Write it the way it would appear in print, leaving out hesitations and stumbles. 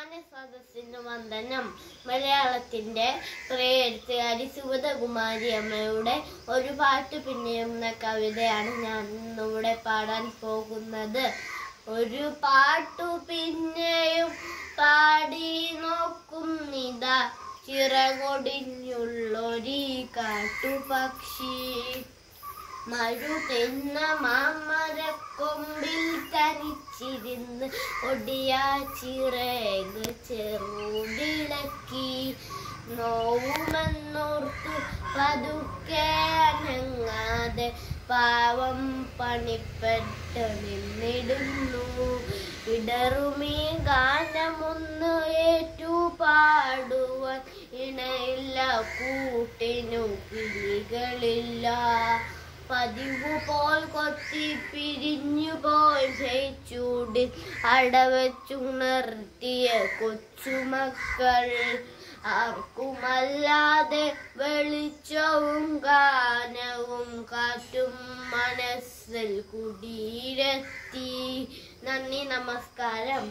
ബഹുമാന സദസ്സിന് വന്ദനം. മലയാളത്തിന്റെ പ്രിയ എഴുത്തുകാരി സുഗതകുമാരി അമ്മയുടെ ഒരു പാട്ട് പിന്നെയും എന്ന കവിതയാണ് ഞാൻ ഇന്നിവിടെ പാടാൻ പോകുന്നത്. ഒരു പാട്ടു പിന്നെയും പാടി നോക്കുന്നിതാ, ചിറകൊടിഞ്ഞുള്ളൊരീ കാട്ടുപക്ഷി. മഴുതെന്ന മാമരക്കൊമ്പിൽ തനിച്ചിരുന്ന് ഒടിയാ ചിറക് ചെറുവിളക്കി. നോവുമെന്നോർത്തു പതുക്കെ അനങ്ങാതെ പാവം പണിപ്പെട്ട് നിന്നിടുന്നു. ഇടറുമീ ഗാനമൊന്ന് ഏറ്റു പാടുവാൻ ഇണയില്ല, കൂട്ടിനു കിളികളില്ല. പതിവു പോൽ കൊത്തി പിരിഞ്ഞു പോയി ചൂടിൽ അടവച്ചുണർത്തിയ കൊച്ചുമക്കൾ. ആർക്കുമല്ലാതെ വെളിച്ചവും ഗാനവും കാറ്റും മനസ്സിൽ കുടിയിരുത്തി. നന്ദി, നമസ്കാരം.